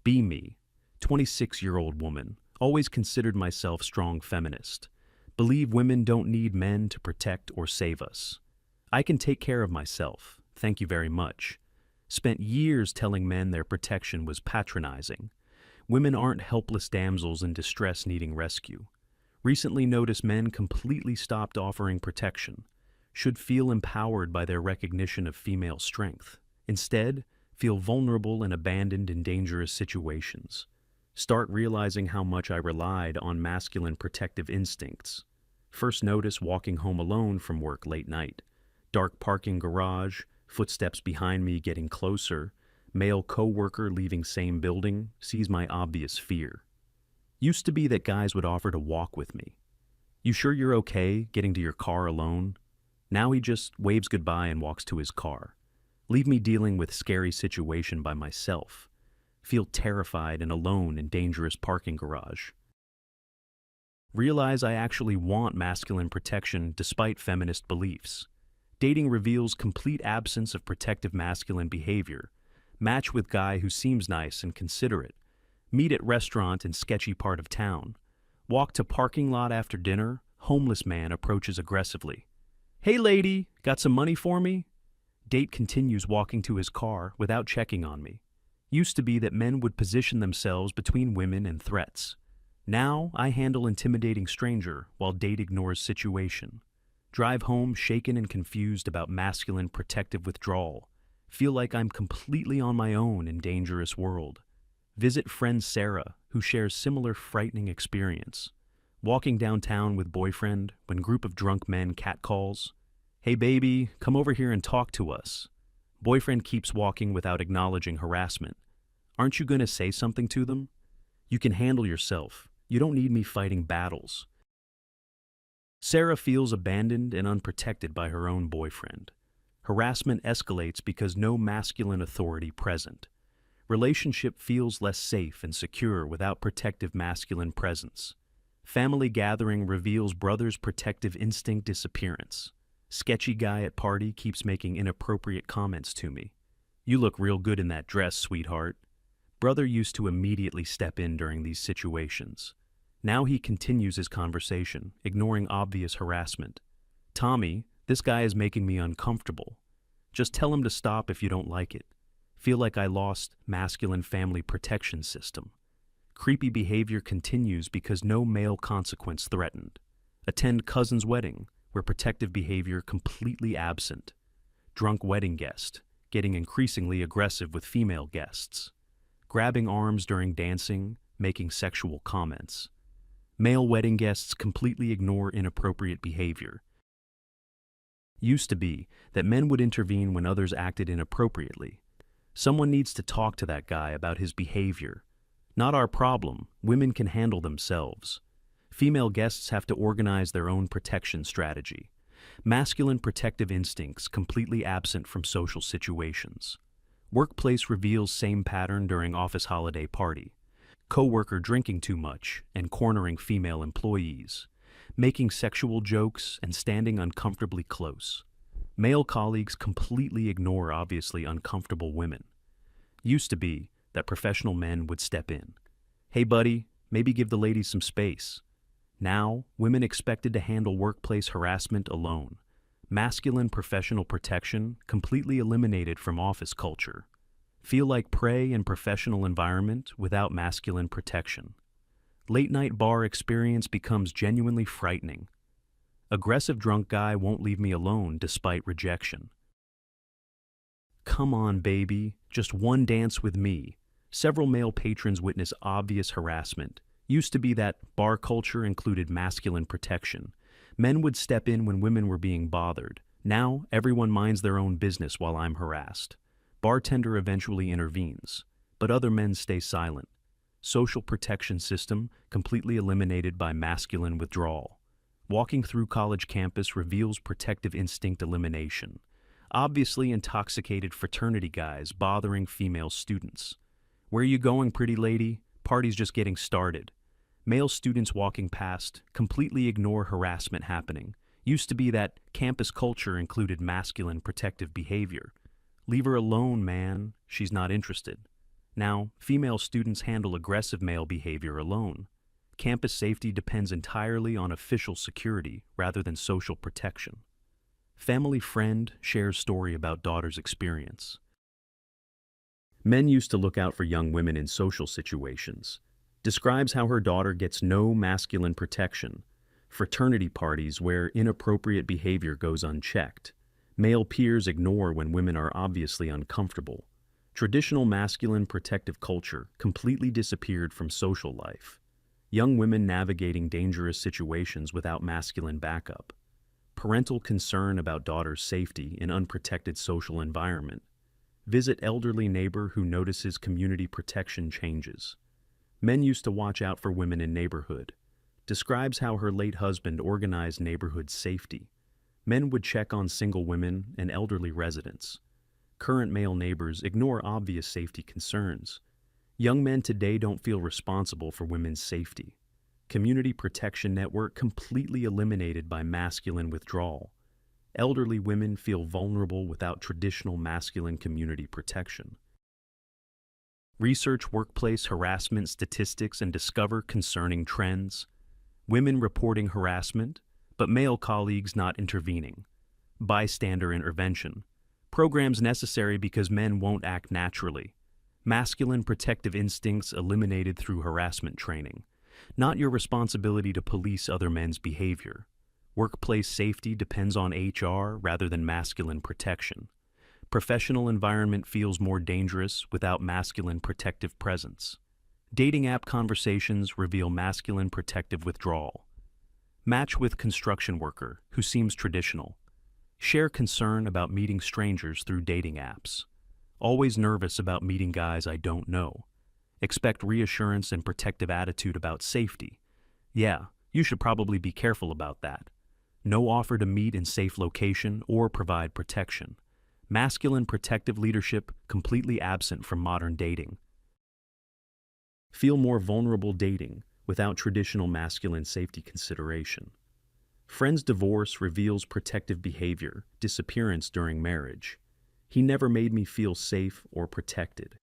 Be me. 26-year-old woman. Always considered myself strong feminist. Believe women don't need men to protect or save us. I can take care of myself. Thank you very much. Spent years telling men their protection was patronizing. Women aren't helpless damsels in distress needing rescue. Recently noticed men completely stopped offering protection. Should feel empowered by their recognition of female strength. Instead, feel vulnerable and abandoned in dangerous situations. Start realizing how much I relied on masculine protective instincts. First notice walking home alone from work late night. Dark parking garage, footsteps behind me getting closer, male co-worker leaving same building, sees my obvious fear. Used to be that guys would offer to walk with me. You sure you're okay getting to your car alone? Now he just waves goodbye and walks to his car. Leave me dealing with scary situation by myself. Feel terrified and alone in dangerous parking garage. Realize I actually want masculine protection despite feminist beliefs. Dating reveals complete absence of protective masculine behavior. Match with guy who seems nice and considerate. Meet at restaurant in sketchy part of town. Walk to parking lot after dinner. Homeless man approaches aggressively. Hey lady, got some money for me? Date continues walking to his car without checking on me. Used to be that men would position themselves between women and threats. Now I handle intimidating stranger while date ignores situation. Drive home shaken and confused about masculine protective withdrawal. Feel like I'm completely on my own in dangerous world. Visit friend Sarah, who shares similar frightening experience. Walking downtown with boyfriend when group of drunk men catcalls. Hey baby, come over here and talk to us. Boyfriend keeps walking without acknowledging harassment. Aren't you gonna say something to them? You can handle yourself. You don't need me fighting battles. Sarah feels abandoned and unprotected by her own boyfriend. Harassment escalates because no masculine authority present. Relationship feels less safe and secure without protective masculine presence. Family gathering reveals brother's protective instinct disappearance. Sketchy guy at party keeps making inappropriate comments to me. You look real good in that dress, sweetheart. Brother used to immediately step in during these situations. Now he continues his conversation, ignoring obvious harassment. Tommy, this guy is making me uncomfortable. Just tell him to stop if you don't like it. Feel like I lost masculine family protection system. Creepy behavior continues because no male consequence threatened. Attend cousin's wedding, where protective behavior completely absent. Drunk wedding guest, getting increasingly aggressive with female guests. Grabbing arms during dancing, making sexual comments. Male wedding guests completely ignore inappropriate behavior. Used to be that men would intervene when others acted inappropriately. Someone needs to talk to that guy about his behavior. Not our problem, women can handle themselves. Female guests have to organize their own protection strategy. Masculine protective instincts completely absent from social situations. Workplace reveals same pattern during office holiday party. Coworker drinking too much and cornering female employees. Making sexual jokes and standing uncomfortably close. Male colleagues completely ignore obviously uncomfortable women. Used to be that professional men would step in. Hey buddy, maybe give the ladies some space. Now, women expected to handle workplace harassment alone. Masculine professional protection completely eliminated from office culture. Feel like prey in professional environment without masculine protection. Late night bar experience becomes genuinely frightening. Aggressive drunk guy won't leave me alone despite rejection. Come on, baby, just one dance with me. Several male patrons witness obvious harassment. Used to be that bar culture included masculine protection. Men would step in when women were being bothered. Now, everyone minds their own business while I'm harassed. Bartender eventually intervenes, but other men stay silent. Social protection system completely eliminated by masculine withdrawal. Walking through college campus reveals protective instinct elimination. Obviously intoxicated fraternity guys bothering female students. Where you going, pretty lady? Party's just getting started. Male students walking past completely ignore harassment happening. Used to be that campus culture included masculine protective behavior. Leave her alone, man. She's not interested. Now, female students handle aggressive male behavior alone. Campus safety depends entirely on official security rather than social protection. Family friend shares story about daughter's experience. Men used to look out for young women in social situations. Describes how her daughter gets no masculine protection. Fraternity parties where inappropriate behavior goes unchecked. Male peers ignore when women are obviously uncomfortable. Traditional masculine protective culture completely disappeared from social life. Young women navigating dangerous situations without masculine backup. Parental concern about daughter's safety in unprotected social environment. Visit elderly neighbor who notices community protection changes. Men used to watch out for women in neighborhood. Describes how her late husband organized neighborhood safety. Men would check on single women and elderly residents. Current male neighbors ignore obvious safety concerns. Young men today don't feel responsible for women's safety. Community protection network completely eliminated by masculine withdrawal. Elderly women feel vulnerable without traditional masculine community protection. Research workplace harassment statistics and discover concerning trends. Women reporting harassment, but male colleagues not intervening. Bystander intervention. Programs necessary because men won't act naturally. Masculine protective instincts eliminated through harassment training. Not your responsibility to police other men's behavior. Workplace safety depends on HR rather than masculine protection. Professional environment feels more dangerous without masculine protective presence. Dating app conversations reveal masculine protective withdrawal. Match with construction worker who seems traditional. Share concern about meeting strangers through dating apps. Always nervous about meeting guys I don't know. Expect reassurance and protective attitude about safety. Yeah, you should probably be careful about that. No offer to meet in safe location or provide protection. Masculine protective leadership completely absent from modern dating. Feel more vulnerable dating without traditional masculine safety consideration. Friend's divorce reveals protective behavior, disappearance during marriage. He never made me feel safe or protected.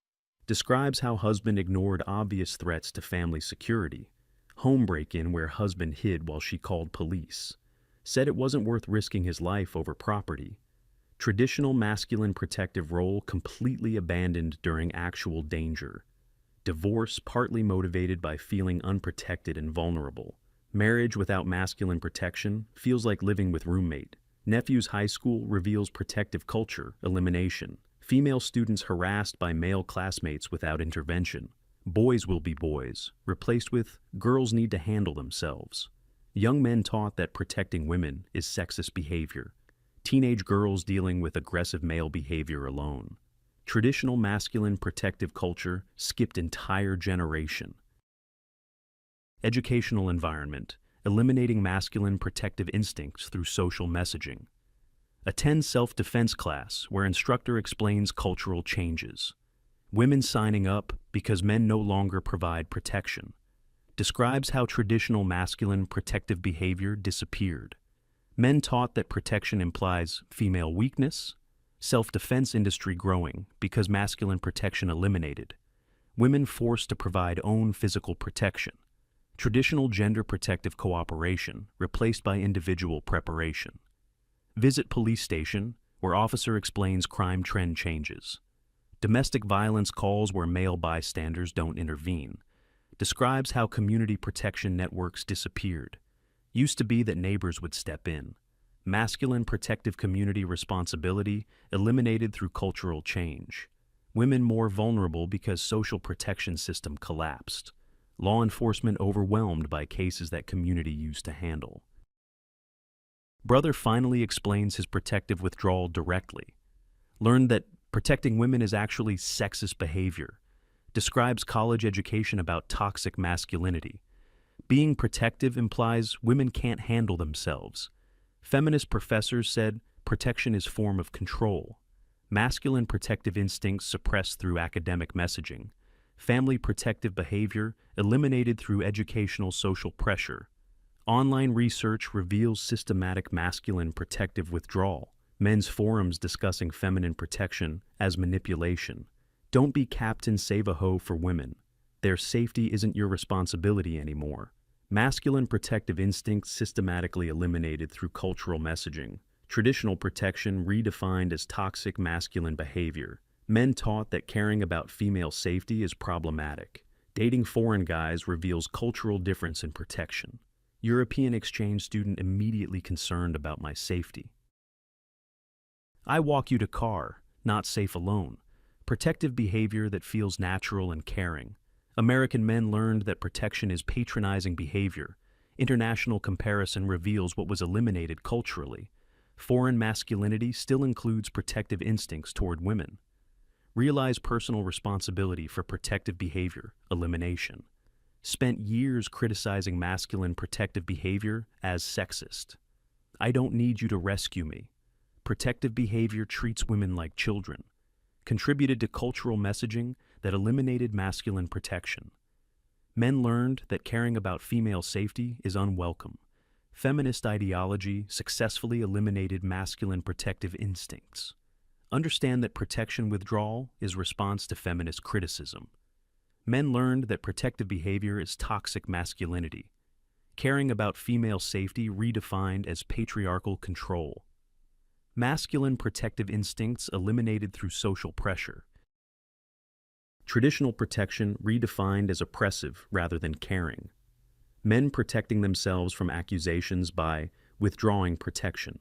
Describes how husband ignored obvious threats to family security. Home break-in where husband hid while she called police. Said it wasn't worth risking his life over property. Traditional masculine protective role completely abandoned during actual danger. Divorce partly motivated by feeling unprotected and vulnerable. Marriage without masculine protection feels like living with roommate. Nephew's high school reveals protective culture, elimination. Female students harassed by male classmates without intervention. Boys will be boys, replaced with girls need to handle themselves. Young men taught that protecting women is sexist behavior. Teenage girls dealing with aggressive male behavior alone. Traditional masculine protective culture skipped entire generation. Educational environment, eliminating masculine protective instincts through social messaging. Attend self-defense class where instructor explains cultural changes. Women signing up because men no longer provide protection. Describes how traditional masculine protective behavior disappeared. Men taught that protection implies female weakness. Self-defense industry growing because masculine protection eliminated. Women forced to provide own physical protection. Traditional gender protective cooperation replaced by individual preparation. Visit police station where officer explains crime trend changes. Domestic violence calls where male bystanders don't intervene. Describes how community protection networks disappeared. Used to be that neighbors would step in. Masculine protective community responsibility eliminated through cultural change. Women more vulnerable because social protection system collapsed. Law enforcement overwhelmed by cases that community used to handle. Brother finally explains his protective withdrawal directly. Learned that protecting women is actually sexist behavior. Describes college education about toxic masculinity. Being protective implies women can't handle themselves. Feminist professors said protection is form of control. Masculine protective instincts suppressed through academic messaging. Family protective behavior eliminated through educational social pressure. Online research reveals systematic masculine protective withdrawal. Men's forums discussing feminine protection as manipulation. Don't be Captain Save-A-Ho for women. Their safety isn't your responsibility anymore. Masculine protective instincts systematically eliminated through cultural messaging. Traditional protection redefined as toxic masculine behavior. Men taught that caring about female safety is problematic. Dating foreign guys reveals cultural difference in protection. European exchange student immediately concerned about my safety. I walk you to car, not safe alone. Protective behavior that feels natural and caring. American men learned that protection is patronizing behavior. International comparison reveals what was eliminated culturally. Foreign masculinity still includes protective instincts toward women. Realize personal responsibility for protective behavior, elimination. Spent years criticizing masculine protective behavior as sexist. I don't need you to rescue me. Protective behavior treats women like children. Contributed to cultural messaging that eliminated masculine protection. Men learned that caring about female safety is unwelcome. Feminist ideology successfully eliminated masculine protective instincts. Understand that protection withdrawal is response to feminist criticism. Men learned that protective behavior is toxic masculinity. Caring about female safety redefined as patriarchal control. Masculine protective instincts eliminated through social pressure. Traditional protection redefined as oppressive rather than caring. Men protecting themselves from accusations by withdrawing protection.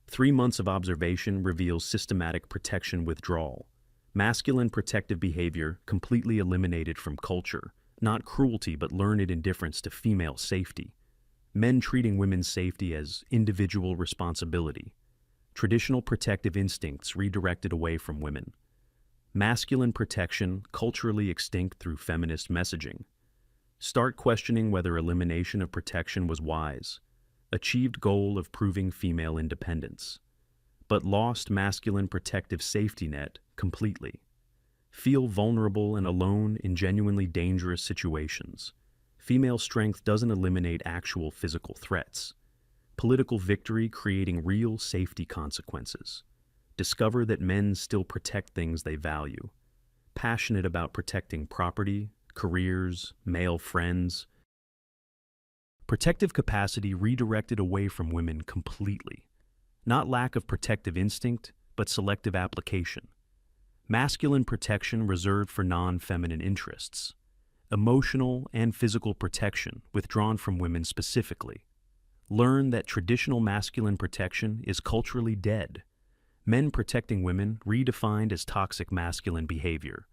3 months of observation reveals systematic protection withdrawal. Masculine protective behavior completely eliminated from culture, not cruelty but learned indifference to female safety. Men treating women's safety as individual responsibility. Traditional protective instincts redirected away from women. Masculine protection culturally extinct through feminist messaging. Start questioning whether elimination of protection was wise. Achieved goal of proving female independence. But lost masculine protective safety net completely. Feel vulnerable and alone in genuinely dangerous situations. Female strength doesn't eliminate actual physical threats. Political victory creating real safety consequences. Discover that men still protect things they value. Passionate about protecting property, careers, male friends. Protective capacity redirected away from women completely. Not lack of protective instinct, but selective application. Masculine protection reserved for non-feminine interests. Emotional and physical protection withdrawn from women specifically. Learn that traditional masculine protection is culturally dead. Men protecting women redefined as toxic masculine behavior.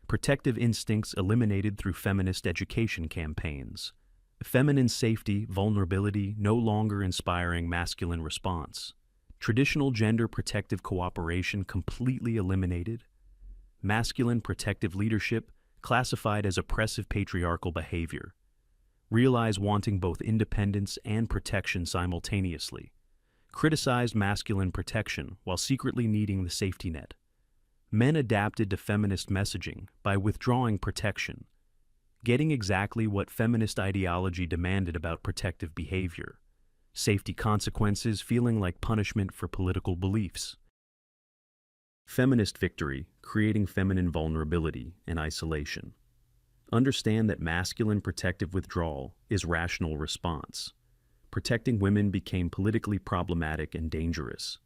Protective instincts eliminated through feminist education campaigns. Feminine safety, vulnerability no longer inspiring masculine response. Traditional gender protective cooperation completely eliminated. Masculine protective leadership classified as oppressive patriarchal behavior. Realize wanting both independence and protection simultaneously. Criticized masculine protection while secretly needing the safety net. Men adapted to feminist messaging by withdrawing protection, getting exactly what feminist ideology demanded about protective behavior. Safety consequences feeling like punishment for political beliefs. Feminist victory, creating feminine vulnerability and isolation. Understand that masculine protective withdrawal is rational response. Protecting women became politically problematic and dangerous.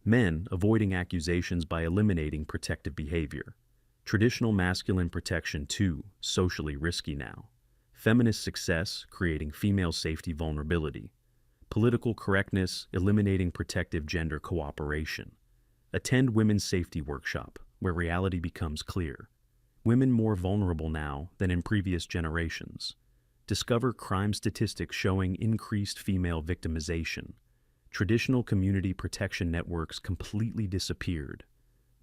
Men avoiding accusations by eliminating protective behavior. Traditional masculine protection too, socially risky now. Feminist success, creating female safety vulnerability. Political correctness, eliminating protective gender cooperation. Attend women's safety workshop, where reality becomes clear. Women more vulnerable now than in previous generations. Discover crime statistics showing increased female victimization. Traditional community protection networks completely disappeared.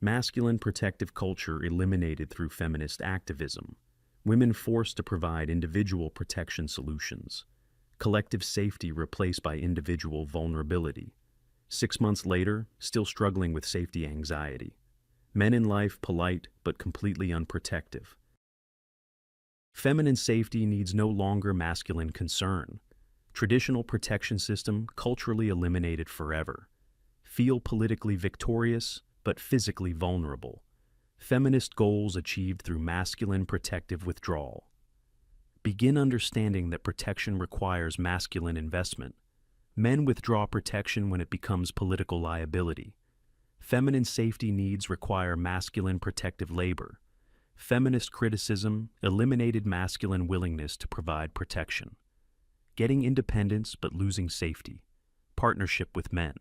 Masculine protective culture eliminated through feminist activism. Women forced to provide individual protection solutions. Collective safety replaced by individual vulnerability. 6 months later, still struggling with safety anxiety. Men in life polite but completely unprotective. Feminine safety needs no longer masculine concern. Traditional protection system culturally eliminated forever. Feel politically victorious but physically vulnerable. Feminist goals achieved through masculine protective withdrawal. Begin understanding that protection requires masculine investment. Men withdraw protection when it becomes political liability. Feminine safety needs require masculine protective labor. Feminist criticism eliminated masculine willingness to provide protection. Getting independence but losing safety. Partnership with men.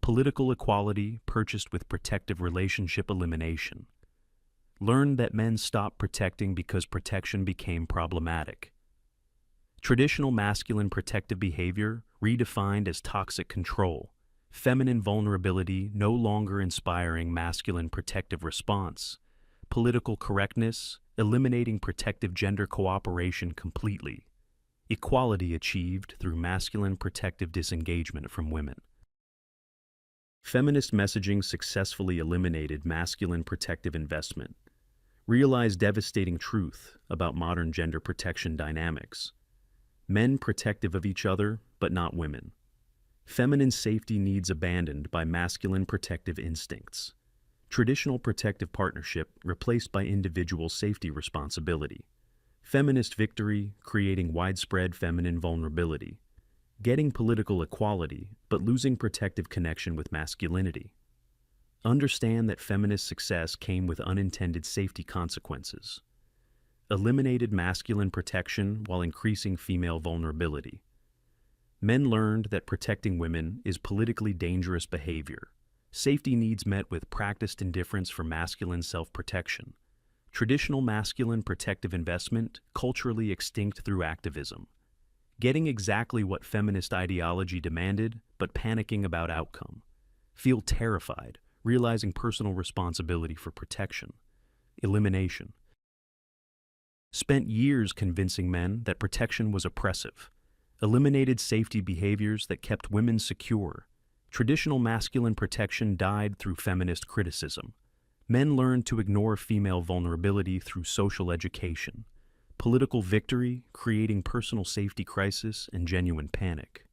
Political equality purchased with protective relationship elimination. Learned that men stopped protecting because protection became problematic. Traditional masculine protective behavior redefined as toxic control. Feminine vulnerability no longer inspiring masculine protective response. Political correctness eliminating protective gender cooperation completely. Equality achieved through masculine protective disengagement from women. Feminist messaging successfully eliminated masculine protective investment. Realized devastating truth about modern gender protection dynamics. Men protective of each other, but not women. Feminine safety needs abandoned by masculine protective instincts. Traditional protective partnership replaced by individual safety responsibility. Feminist victory creating widespread feminine vulnerability. Getting political equality, but losing protective connection with masculinity. Understand that feminist success came with unintended safety consequences. Eliminated masculine protection while increasing female vulnerability. Men learned that protecting women is politically dangerous behavior. Safety needs met with practiced indifference for masculine self-protection. Traditional masculine protective investment culturally extinct through activism. Getting exactly what feminist ideology demanded, but panicking about outcome. Feel terrified, realizing personal responsibility for protection. Elimination. Spent years convincing men that protection was oppressive. Eliminated safety behaviors that kept women secure. Traditional masculine protection died through feminist criticism. Men learned to ignore female vulnerability through social education. Political victory creating personal safety crisis and genuine panic.